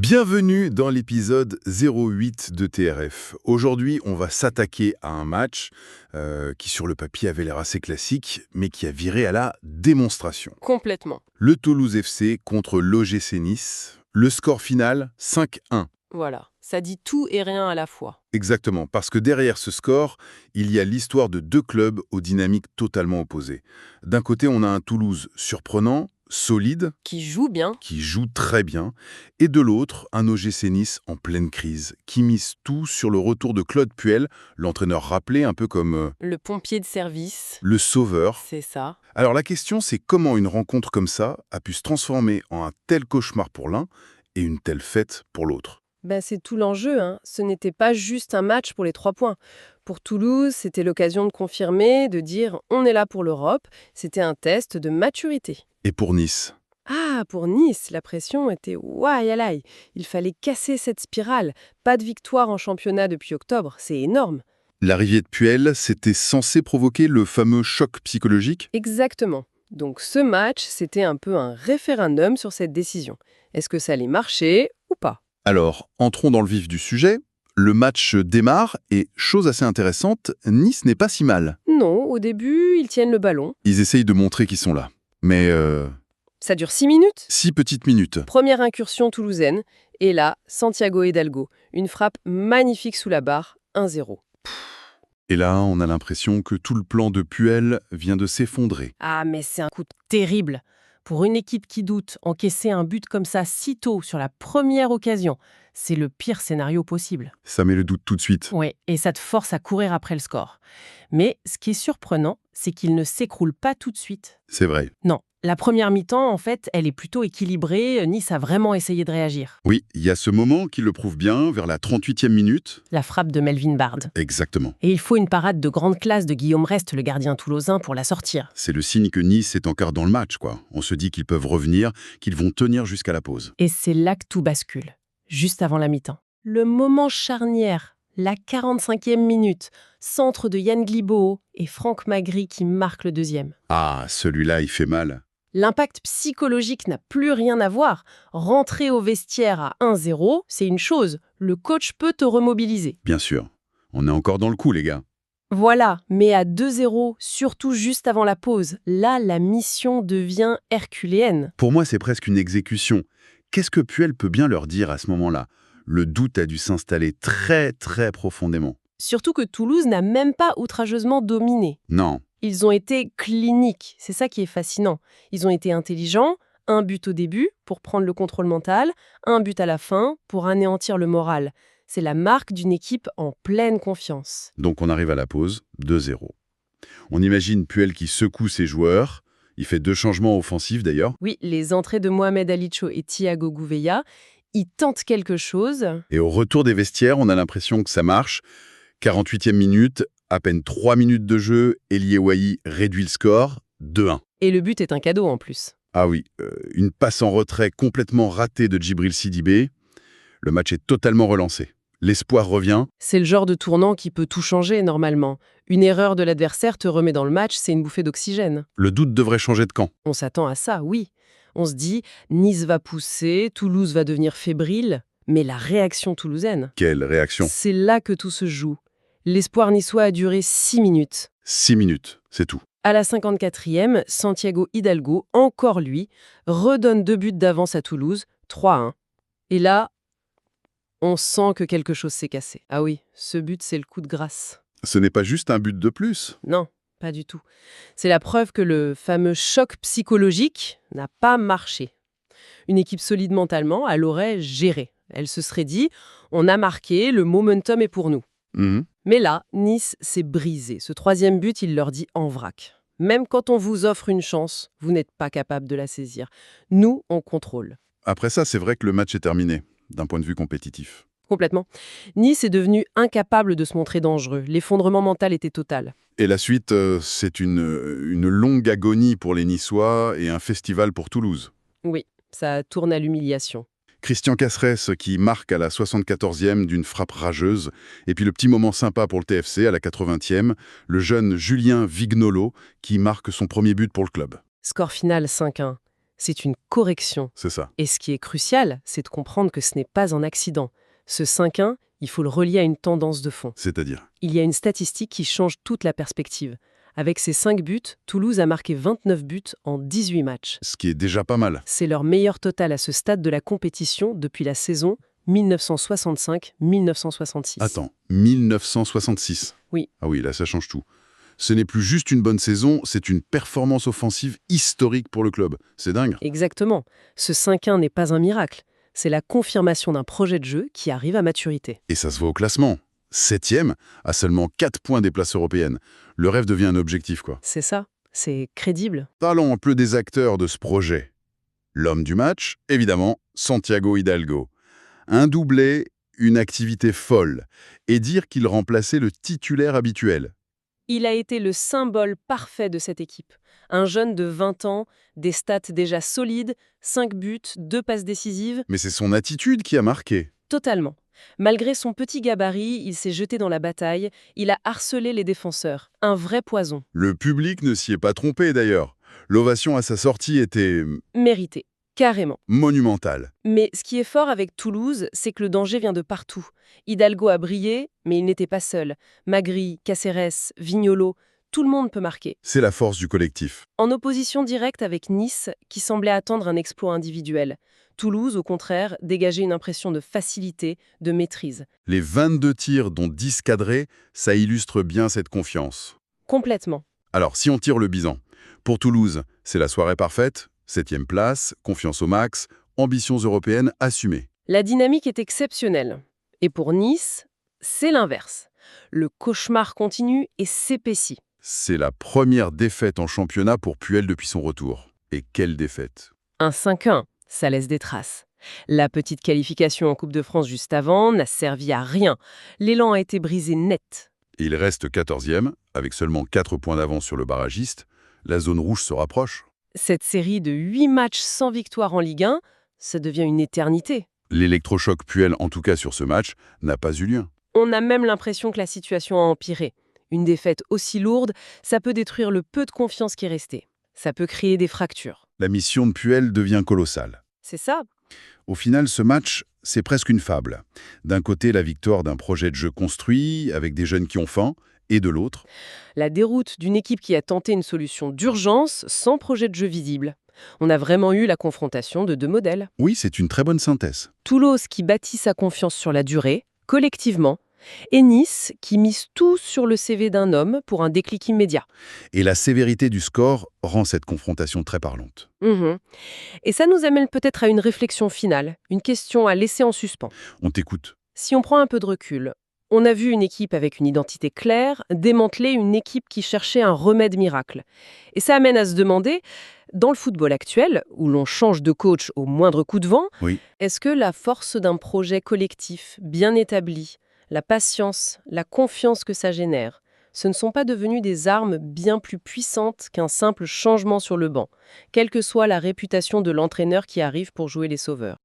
Bienvenue dans l'épisode 08 de TRF. Aujourd'hui, on va s'attaquer à un match qui, sur le papier, avait l'air assez classique, mais qui a viré à la démonstration. Complètement. Le Toulouse FC contre l'OGC Nice. Le score final, 5-1. Voilà. Ça dit tout et rien à la fois. Exactement, parce que derrière ce score, il y a l'histoire de deux clubs aux dynamiques totalement opposées. D'un côté, on a un Toulouse surprenant, solide, Qui joue bien. qui joue très bien, et de l'autre, un OGC Nice en pleine crise, qui mise tout sur le retour de Claude Puel, l'entraîneur rappelé un peu comme Le pompier de service. le sauveur. C'est ça. Alors la question, c'est comment une rencontre comme ça a pu se transformer en un tel cauchemar pour l'un et une telle fête pour l'autre. C'est tout l'enjeu, hein. Ce n'était pas juste un match pour les 3 points. Pour Toulouse, c'était l'occasion de confirmer, de dire on est là pour l'Europe. C'était un test de maturité. Et pour Nice, Ah, pour Nice, la pression était ouaille. Il fallait casser cette spirale. Pas de victoire en championnat depuis octobre, c'est énorme. l'arrivée de Puel, c'était censé provoquer le fameux choc psychologique. Exactement. Donc ce match, c'était un peu un référendum sur cette décision. Est-ce que ça allait marcher ou pas? Alors, entrons dans le vif du sujet. Le match démarre et, chose assez intéressante, Nice n'est pas si mal. Non, au début, ils tiennent le ballon. Ils essayent de montrer qu'ils sont là. Mais Ça dure 6 minutes. 6 petites minutes. Première incursion toulousaine. Et là, Santiago Hidalgo. Une frappe magnifique sous la barre, 1-0. Et là, on a l'impression que tout le plan de Puel vient de s'effondrer. Ah, mais c'est un coup terrible. Pour une équipe qui doute, encaisser un but comme ça si tôt sur la première occasion, c'est le pire scénario possible. Ça met le doute tout de suite. Ouais, et ça te force à courir après le score. Mais ce qui est surprenant, c'est qu'il ne s'écroule pas tout de suite. C'est vrai. Non, la première mi-temps, en fait, elle est plutôt équilibrée. Nice a vraiment essayé de réagir. Oui, il y a ce moment qui le prouve bien, vers la 38e minute. La frappe de Melvin Bard. Exactement. Et il faut une parade de grande classe de Guillaume Rest, le gardien toulousain, pour la sortir. C'est le signe que Nice est encore dans le match, quoi. On se dit qu'ils peuvent revenir, qu'ils vont tenir jusqu'à la pause. Et c'est là que tout bascule, juste avant la mi-temps. Le moment charnière, la 45e minute, centre de Yann Glibo et Franck Magri qui marque le deuxième. Ah, celui-là, il fait mal. L'impact psychologique n'a plus rien à voir. Rentrer au vestiaire à 1-0, c'est une chose. Le coach peut te remobiliser. Bien sûr. On est encore dans le coup, les gars. Voilà, mais à 2-0, surtout juste avant la pause, là, la mission devient herculéenne. Pour moi, c'est presque une exécution. Qu'est-ce que Puel peut bien leur dire à ce moment-là? Le doute a dû s'installer très, très profondément. Surtout que Toulouse n'a même pas outrageusement dominé. Non, Ils ont été cliniques, c'est ça qui est fascinant. Ils ont été intelligents, un but au début pour prendre le contrôle mental, un but à la fin pour anéantir le moral. C'est la marque d'une équipe en pleine confiance. donc on arrive à la pause, 2-0. On imagine Puel qui secoue ses joueurs. Il fait 2 changements offensifs d'ailleurs. Oui, les entrées de Mohamed Alicho et Thiago Gouveia, ils tentent quelque chose. Et au retour des vestiaires, on a l'impression que ça marche. 48e minute, à peine 3 minutes de jeu, Elie Wahi réduit le score, 2-1. Et le but est un cadeau en plus. Ah oui, une passe en retrait complètement ratée de Djibril Sidibé. Le match est totalement relancé. L'espoir revient. C'est le genre de tournant qui peut tout changer normalement. Une erreur de l'adversaire te remet dans le match, c'est une bouffée d'oxygène. Le doute devrait changer de camp. On s'attend à ça, oui. On se dit, Nice va pousser, Toulouse va devenir fébrile, mais la réaction toulousaine, Quelle réaction? c'est là que tout se joue. L'espoir niçois a duré 6 minutes. 6 minutes, c'est tout. À la 54e, Santiago Hidalgo, encore lui, redonne 2 buts d'avance à Toulouse, 3-1. Et là, on sent que quelque chose s'est cassé. Ah oui, ce but, c'est le coup de grâce. Ce n'est pas juste un but de plus. Non, pas du tout. C'est la preuve que le fameux choc psychologique n'a pas marché. Une équipe solide mentalement, elle aurait géré. Elle se serait dit, on a marqué, le momentum est pour nous. Mhm. Mais là, Nice s'est brisé. Ce 3e but, il leur dit en vrac. Même quand on vous offre une chance, vous n'êtes pas capable de la saisir. Nous, on contrôle. Après ça, c'est vrai que le match est terminé, d'un point de vue compétitif. Complètement. Nice est devenu incapable de se montrer dangereux. L'effondrement mental était total. Et la suite, c'est une longue agonie pour les Niçois et un festival pour Toulouse. Oui, ça tourne à l'humiliation. Christian Caceres qui marque à la 74e d'une frappe rageuse, et puis le petit moment sympa pour le TFC à la 80e, le jeune Julien Vignolo qui marque son premier but pour le club. Score final 5-1. c'est une correction. C'est ça. Et ce qui est crucial, c'est de comprendre que ce n'est pas un accident. Ce 5-1, il faut le relier à une tendance de fond. C'est-à-dire? Il y a une statistique qui change toute la perspective. Avec ses 5 buts, Toulouse a marqué 29 buts en 18 matchs. Ce qui est déjà pas mal. C'est leur meilleur total à ce stade de la compétition depuis la saison 1965-1966. Attends, 1966. Oui. Ah oui, là ça change tout. Ce n'est plus juste une bonne saison, c'est une performance offensive historique pour le club. C'est dingue. Exactement. Ce 5-1 n'est pas un miracle. C'est la confirmation d'un projet de jeu qui arrive à maturité. Et ça se voit au classement. 7e, à seulement 4 points des places européennes. Le rêve devient un objectif, quoi. C'est ça. C'est crédible. Parlons un peu des acteurs de ce projet. L'homme du match, évidemment, Santiago Hidalgo. Un doublé, une activité folle. Et dire qu'il remplaçait le titulaire habituel. Il a été le symbole parfait de cette équipe. Un jeune de 20 ans, des stats déjà solides, 5 buts, 2 passes décisives. Mais c'est son attitude qui a marqué. Totalement. Malgré son petit gabarit, il s'est jeté dans la bataille, il a harcelé les défenseurs. Un vrai poison. Le public ne s'y est pas trompé d'ailleurs. L'ovation à sa sortie était Mérité. Carrément. monumentale. Mais ce qui est fort avec Toulouse, c'est que le danger vient de partout. Hidalgo a brillé, mais il n'était pas seul. Magri, Cáceres, Vignolo, tout le monde peut marquer. C'est la force du collectif. En opposition directe avec Nice, qui semblait attendre un exploit individuel. Toulouse, au contraire, dégageait une impression de facilité, de maîtrise. Les 22 tirs dont 10 cadrés, ça illustre bien cette confiance. Complètement. Alors, si on tire le bilan, pour Toulouse, c'est la soirée parfaite, 7e place, confiance au max, ambitions européennes assumées. La dynamique est exceptionnelle. Et pour Nice, c'est l'inverse. Le cauchemar continue et s'épaissit. C'est la première défaite en championnat pour Puel depuis son retour. Et quelle défaite! Un 5-1, ça laisse des traces. La petite qualification en Coupe de France juste avant n'a servi à rien. L'élan a été brisé net. Et il reste 14e, avec seulement 4 points d'avance sur le barragiste. La zone rouge se rapproche. Cette série de 8 matchs sans victoire en Ligue 1, ça devient une éternité. L'électrochoc Puel, en tout cas sur ce match, n'a pas eu lieu. On a même l'impression que la situation a empiré. Une défaite aussi lourde, ça peut détruire le peu de confiance qui est resté. Ça peut créer des fractures. La mission de Puel devient colossale. C'est ça. Au final, ce match, c'est presque une fable. D'un côté, la victoire d'un projet de jeu construit, avec des jeunes qui ont faim, et de l'autre, La déroute d'une équipe qui a tenté une solution d'urgence sans projet de jeu visible. On a vraiment eu la confrontation de deux modèles. oui, c'est une très bonne synthèse. Toulouse qui bâtit sa confiance sur la durée, collectivement, et Nice qui mise tout sur le CV d'un homme pour un déclic immédiat. Et la sévérité du score rend cette confrontation très parlante. Et ça nous amène peut-être à une réflexion finale, une question à laisser en suspens. On t'écoute. Si on prend un peu de recul, on a vu une équipe avec une identité claire démanteler une équipe qui cherchait un remède miracle. Et ça amène à se demander, dans le football actuel, où l'on change de coach au moindre coup de vent, Oui. est-ce que la force d'un projet collectif bien établi, la patience, la confiance que ça génère, ce ne sont pas devenus des armes bien plus puissantes qu'un simple changement sur le banc, quelle que soit la réputation de l'entraîneur qui arrive pour jouer les sauveurs?